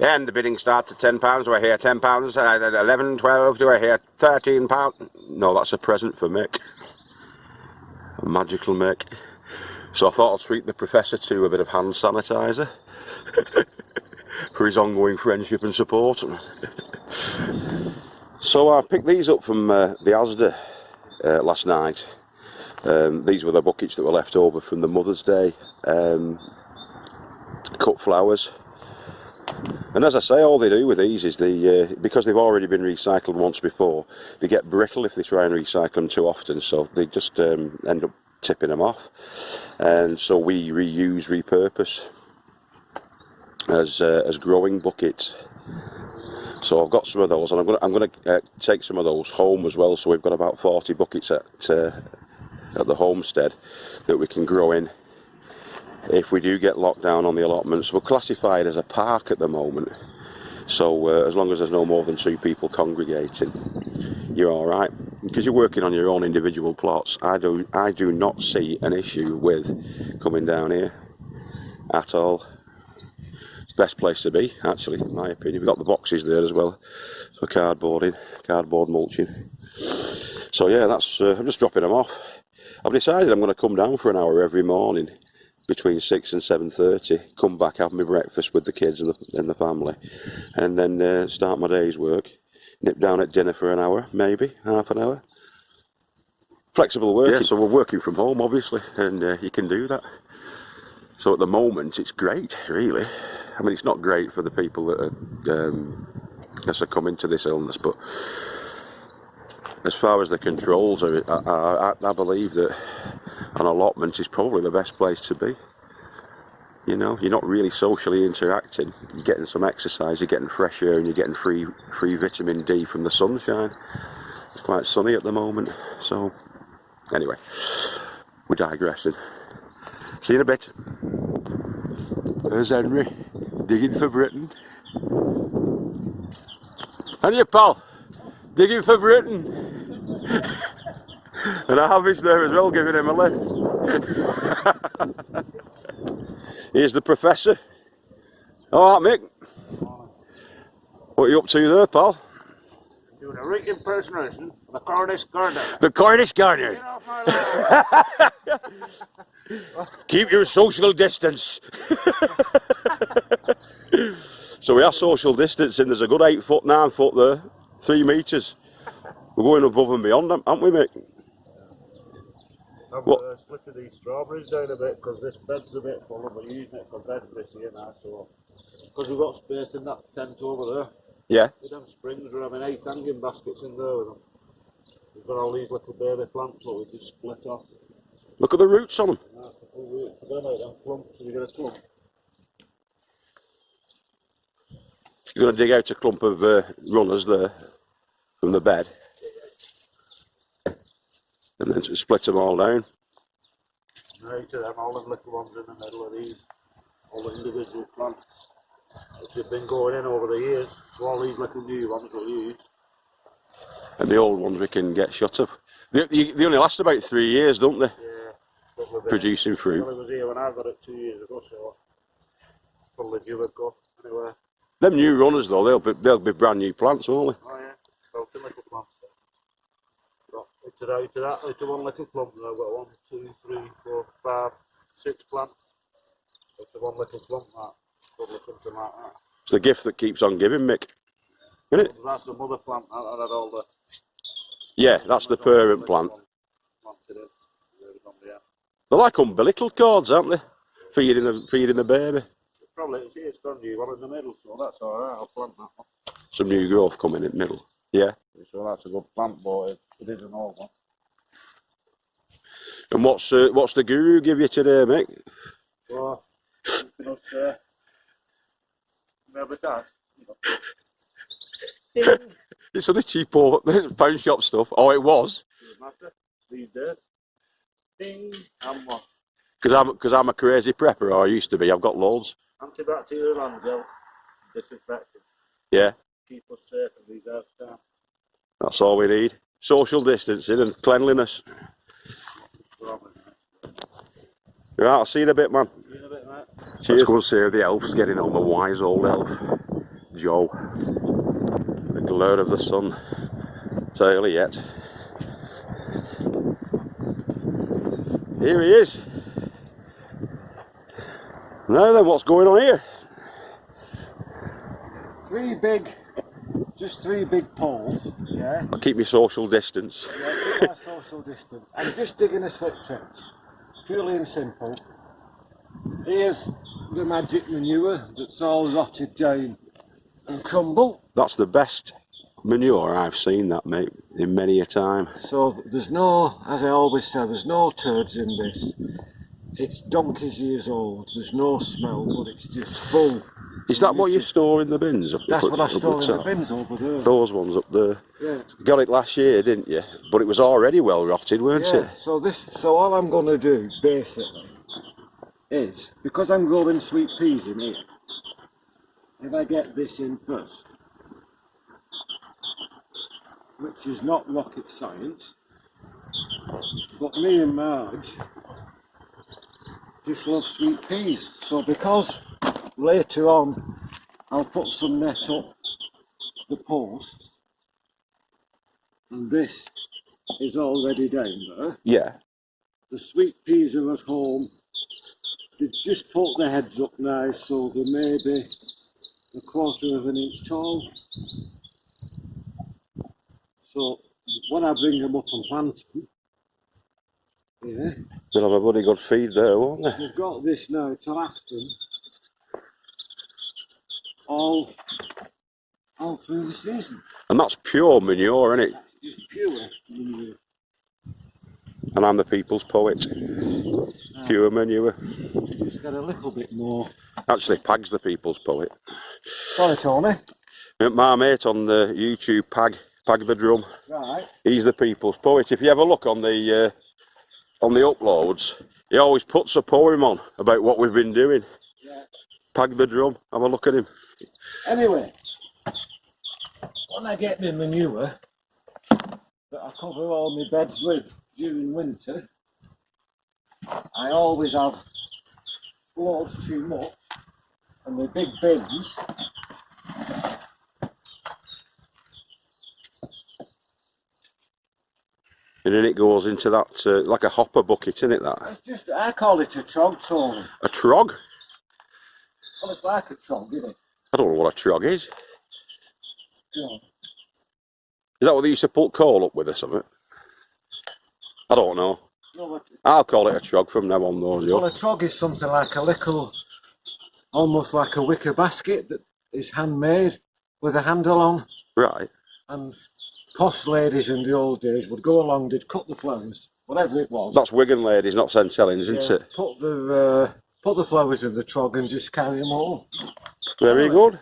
And the bidding starts at £10. Do I hear £10? At 11, 12, do I hear £13? No, that's a present for Mick. A magical Mick. So I thought I'd treat the Professor to a bit of hand sanitizer for his ongoing friendship and support. So I picked these up from the Asda last night. These were the buckets that were left over from the Mother's Day cut flowers. And as I say, all they do with these is because they've already been recycled once before, they get brittle if they try and recycle them too often, so they just end up tipping them off. And so we repurpose as growing buckets. So I've got some of those, and I'm going to take some of those home as well. So we've got about 40 buckets at the homestead that we can grow in if we do get locked down on the allotments. We're classified as a park at the moment, so as long as there's no more than 2 people congregating, you're all right, because you're working on your own individual plots. I do not see an issue with coming down here at all. It's the best place to be, actually, in my opinion. We've got the boxes there as well for cardboard mulching. So yeah, that's I'm just dropping them off. I've decided I'm going to come down for an hour every morning between 6 and 7:30, come back, have my breakfast with the kids and the family, and then start my day's work, nip down at dinner for an hour, maybe half an hour. Flexible working, yeah. So we're working from home obviously, and you can do that. So at the moment it's great, really. I mean, it's not great for the people that are succumbing to this illness, but as far as the controls are, I believe that an allotment is probably the best place to be. You know, you're not really socially interacting, you're getting some exercise, you're getting fresh air, and you're getting free vitamin D from the sunshine. It's quite sunny at the moment, so anyway, we're digressing. See you in a bit. There's Henry, digging for Britain. And you, pal, digging for Britain. And I have his there as well, giving him a lift. Here's the Professor. All right, Mick. What are you up to there, pal? Doing a right impersonation of the Cornish gardener. The Cornish gardener. Get off my lawn. Keep your social distance. So we are social distancing. There's a good 8 foot, 9 foot there, 3 metres. We're going above and beyond them, aren't we, Mick? I've split these strawberries down a bit because this bed's a bit full and we're using it for beds this year now, so because we've got space in that tent over there. Yeah. With them springs, we're having 8 hanging baskets in there with them. We've got all these little baby plants that we can split off. Look at the roots on them. That's the full root. They're like them clumps, so you get a clump. You're going to dig out a clump of runners there from the bed and then split them all down. Right to them, all them little ones in the middle of these, all the individual plants which have been going in over the years. So all these little new ones we'll use. And the old ones we can get shut up. They only last about 3 years, don't they? Yeah. Producing fruit. Well, it was here when I got it 2 years ago, so probably due a go anyway. Them new runners though, they'll be brand new plants, won't they? Oh yeah, belting little plants. Out to one little clump, and I've got 1, 2, 3, 4, 5, 6 plants. Out to one little clump, that probably something like that. It's the gift that keeps on giving, Mick, isn't it? That's the mother plant. I had all the. Yeah, that's the parent plant. They're like umbilical cords, aren't they? Feeding the baby. Probably it's got a new one in the middle, so that's alright. I'll plant that one. Some new growth coming in the middle. Yeah. So that's a good plant, but it is an old one. And what's the guru give you today, Mick? Well, maybe that. It's only cheap pound shop stuff. Oh, it was. Doesn't matter these days. Ding and what? Because I'm a crazy prepper, or I used to be. I've got loads. Antibacterial and gel, disinfectant. Yeah. Keep us safe in these house time. That's all we need. Social distancing and cleanliness. Right, I'll see you in a bit, man. See you in a bit, mate. Let's go and see how the elf's getting on, the wise old elf. Joe. The glare of the sun. It's early yet. Here he is. Now then, what's going on here? Just three big poles, yeah. I'll keep my social distance. Yeah, keep my social distance. I'm just digging a slip trench, purely and simple. Here's the magic manure that's all rotted down and crumbled. That's the best manure I've seen, that, mate, in many a time. So there's no, as I always say, there's no turds in this. It's donkey's years old. There's no smell, but it's just full. Is that what you store in the bins? That's what I store in the bins over there. Those ones up there. Yeah. You got it last year, didn't you? But it was already well rotted, weren't it? So all I'm going to do basically is, because I'm growing sweet peas in here, if I get this in first, which is not rocket science, but me and Marge just love sweet peas. So because later on I'll put some net up the posts, and this is already down there. Yeah. The sweet peas are at home. They've just put their heads up now, so they're maybe a quarter of an inch tall. So when I bring them up and plant them, yeah, They'll have a bloody good feed there, won't they? they've got this now to last them all through the season. And that's pure manure, isn't it? That's just pure manure. And I'm the people's poet. Pure manure. Just get a little bit more. Actually, Pag's the people's poet. Sorry, Tony. My mate on the YouTube, Pag the Drum, Right. he's the people's poet. If you ever look on the uploads, he always puts a poem on about what we've been doing. Yeah. Pag the Drum, have a look at him. Anyway, when I get my manure that I cover all my beds with during winter, I always have loads too much, and the big bins And then it goes into that, like a hopper bucket, isn't it, that? it's just, I call it a trog, Tony. A trog? Well, it's like a trog, isn't it? I don't know what a trog is. Yeah. Is that what they used to put coal up with or something? I don't know. No, but, I'll call it a trog from now on, though. well, a trog is something like a little, almost like a wicker basket that is handmade with a handle on. Right. And posh ladies in the old days would go along, they'd cut the flowers, whatever it was. That's Wigan ladies, not St Helens, isn't it? Put the flowers in the trog and just carry them home. Very good.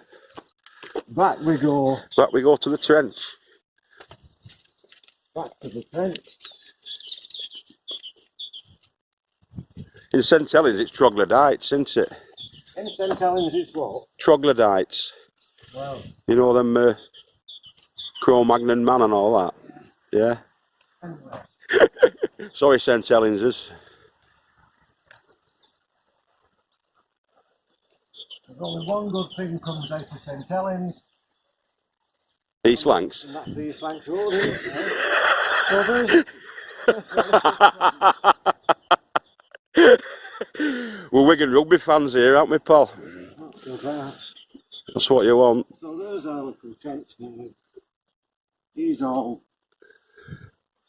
Back we go. Back we go to the trench. Back to the trench. In St Helens, it's troglodytes, isn't it? In St Helens it's what? Troglodytes. Well. You know them Cro-Magnon man and all that? Yeah? Anyway. Sorry, St Helensers. There's only one good thing comes out of St Helens. East Lancs. And that's the East Lancs Road, isn't it? So there's... We're Wigan rugby fans here, aren't we, pal? Not so bad. That's what you want. So there's our little trench now. He's all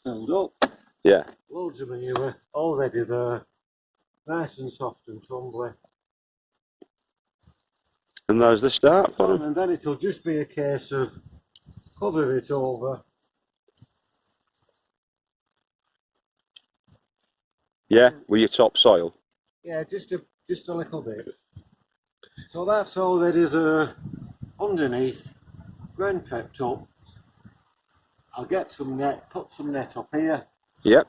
filled up. Yeah. Loads of manure already there. Nice and soft and tumbly. And there's the start for him. And then it'll just be a case of cover it over. Yeah, with your topsoil. Yeah, just a little bit. So that's all that is underneath, ground prepped up. I'll get some net, put some net up here. Yep.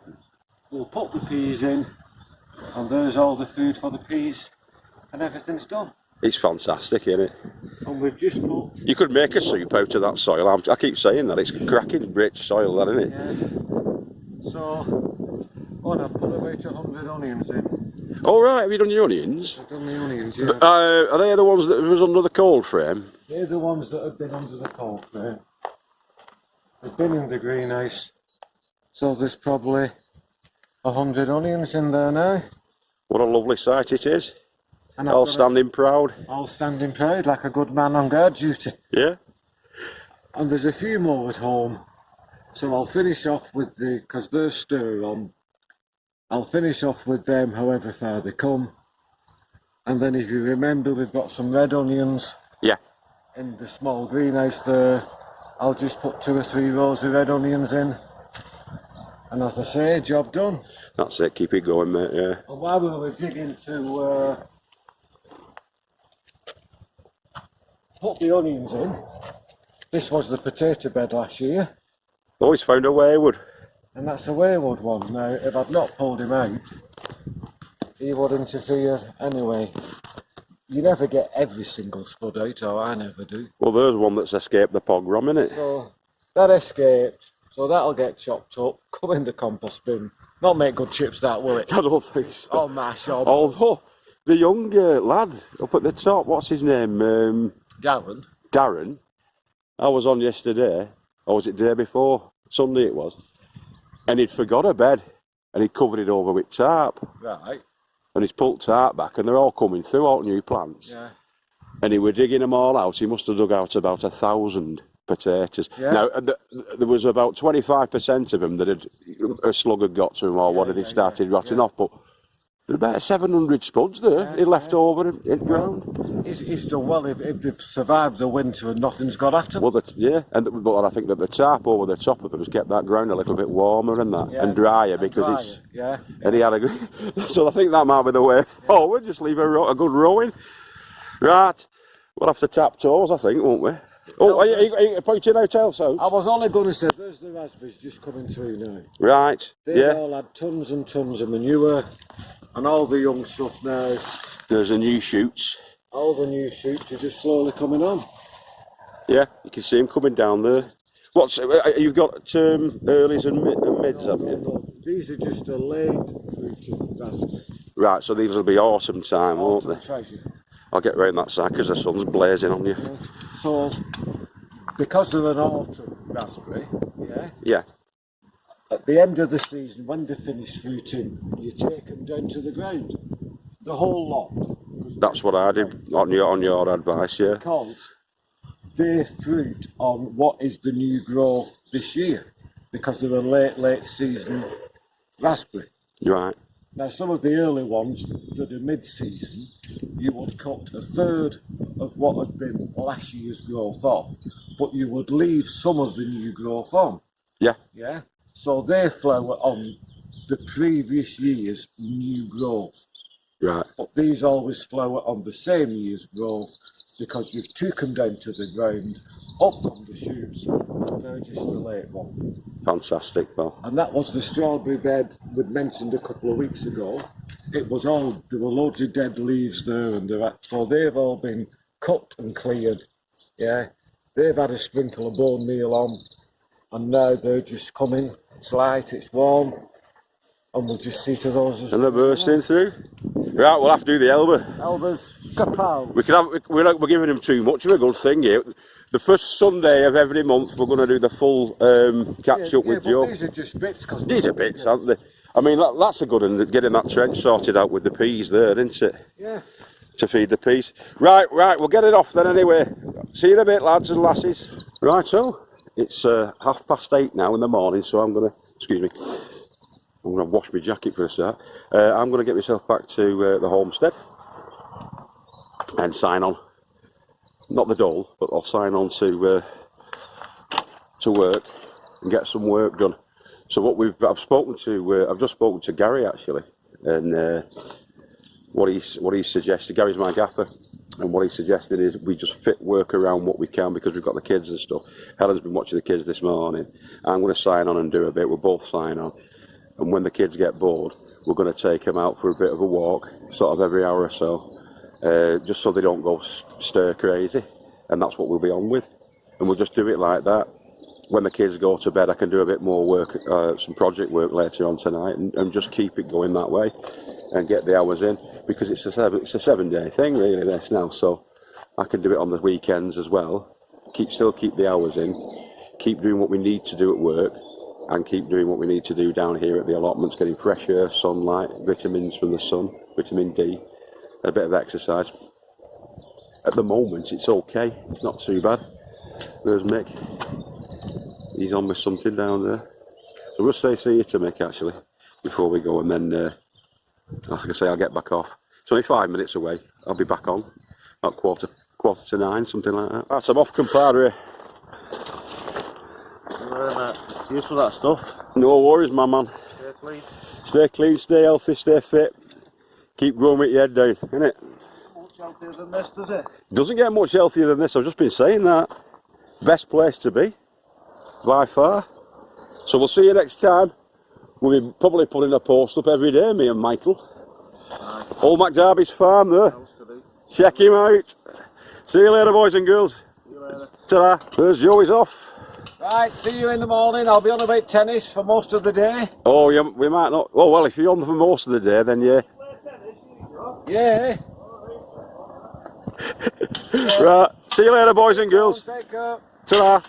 We'll put the peas in, and there's all the food for the peas, and everything's done. It's fantastic, isn't it? And we've just put... You could make a soup out of that soil. I keep saying that. It's cracking rich soil, that, isn't it? Yeah. So, I've put about 100 onions in. All right, have you done your onions? I've done the onions, yeah. Are they the ones that was under the cold frame? They're the ones that have been under the cold frame. They've been in the greenhouse, so there's probably 100 onions in there now. What a lovely sight it is. And All standing proud. All standing proud, like a good man on guard duty. Yeah. And there's a few more at home, so I'll finish off with because they're stir on. I'll finish off with them however far they come. And then if you remember, we've got some red onions. Yeah. In the small greenhouse there. I'll just put 2 or 3 rows of red onions in. And as I say, job done. That's it, keep it going, mate, yeah. And while we were digging to put the onions in, this was the potato bed last year. Always found a wayward. And that's a wayward one. Now, if I'd not pulled him out, he would interfere anyway. You never get every single spud out, or I never do. Well, there's one that's escaped the pogrom, innit? So, that escaped. So that'll get chopped up, come in the compost bin. Not make good chips, that, will it? I don't think so. Or mash, or... Although, the young lad up at the top, what's his name? Darren. Darren. I was on yesterday, or was it the day before? Sunday it was. And he'd forgot a bed, and he'd covered it over with tarp. Right. And he's pulled tarp back, and they're all coming through, all new plants. Yeah. And he were digging them all out. He must have dug out about 1,000 potatoes. Yeah. Now, there was about 25% of them that a slug had got to him, or what had he started rotting off. But there were about 700 spuds there he left over in the ground. He's done well if they've survived the winter and nothing's got at them. Well, but I think that the tarp over the top of them has kept that ground a little bit warmer and that, and drier because it's. Yeah. And he had a. So I think that might be the way forward. Just leave a good rowing. Right, we'll have to tap toes, I think, won't we? Oh, are you pointing out also? I was only going to say, there's the raspberries just coming through now. Right, They all had tons and tons of manure, and all the young stuff now. There's the new shoots. All the new shoots are just slowly coming on. Yeah, you can see them coming down there. What's you've got earlies and mids, haven't you? No, these are just a late fruited raspberry. Right, so these will be autumn time, won't they? Treasure. I'll get round that side because the sun's blazing on you. So, because they're an autumn raspberry, Yeah. at the end of the season, when they finish fruiting, you take them down to the ground. The whole lot. That's what I did on your advice, yeah. Because they fruit on what is the new growth this year. Because they're a late season raspberry. Right. Now, some of the early ones that are mid-season, you would cut a third of what had been last year's growth off, but you would leave some of the new growth on. Yeah. Yeah. So they flower on the previous year's new growth. Right. But these always flower on the same year's growth because you've took them down to the ground, up on the shoots, and they're just a late one. Fantastic, Paul. And that was the strawberry bed we'd mentioned a couple of weeks ago. It was all, there were loads of dead leaves there, and so they've all been cut and cleared. Yeah, they've had a sprinkle of bone meal on, and now they're just coming. It's light, it's warm, and we'll just see to those. And they're bursting through. Right, we'll have to do the elbow. Elbows, kapow. We're giving them too much of a good thing here. The first Sunday of every month, we're going to do the full catch up with Joe. These are just bits. These are bits, aren't they? I mean, that's a good one, getting that trench sorted out with the peas there, isn't it? Yeah. To feed the peas. Right, we'll get it off then anyway. See you in a bit, lads and lasses. Right, so it's 8:30 now in the morning, so I'm going to, excuse me, I'm going to wash my jacket for a start. I'm going to get myself back to the homestead and sign on. Not the dole, but I'll sign on to work and get some work done. So I've just spoken to Gary actually, and what he's suggested. Gary's my gaffer, and what he's suggested is we just fit work around what we can because we've got the kids and stuff. Helen's been watching the kids this morning. I'm going to sign on and do a bit. We'll both sign on, and when the kids get bored, we're going to take them out for a bit of a walk, sort of every hour or so. Just so they don't go stir crazy, and that's what we'll be on with, and we'll just do it like that. when the kids go to bed, I can do a bit more work, some project work later on tonight, and just keep it going that way, and get the hours in, because it's a 7-day thing really this now, so I can do it on the weekends as well. Still keep the hours in, keep doing what we need to do at work, and keep doing what we need to do down here at the allotments, getting fresh air, sunlight, vitamins from the sun, vitamin D, a bit of exercise. At the moment it's okay, it's not too bad. There's Mick, he's on with something down there. So we'll say see you to Mick actually before we go, and then like I say, I'll get back off. It's only 5 minutes away, I'll be back on about quarter to 9, something like that. Right, so I'm off, compadre. Cheers for that stuff. No worries, my man. Stay clean. Stay clean, stay healthy, stay fit. Keep growing with your head down, innit? Much healthier than this, does it? Doesn't get much healthier than this, I've just been saying that. Best place to be, by far. So we'll see you next time. We'll be probably putting a post up every day, me and Michael. Aye. Old MacDarby's farm there. Check him out. See you later, boys and girls. See you later. Ta-da. There's Joey's off. Right, see you in the morning. I'll be on about tennis for most of the day. Oh, yeah, we might not. Oh, well, if you're on for most of the day, then yeah. Yeah. Right. See you later, boys and girls. Take care. Ta-da.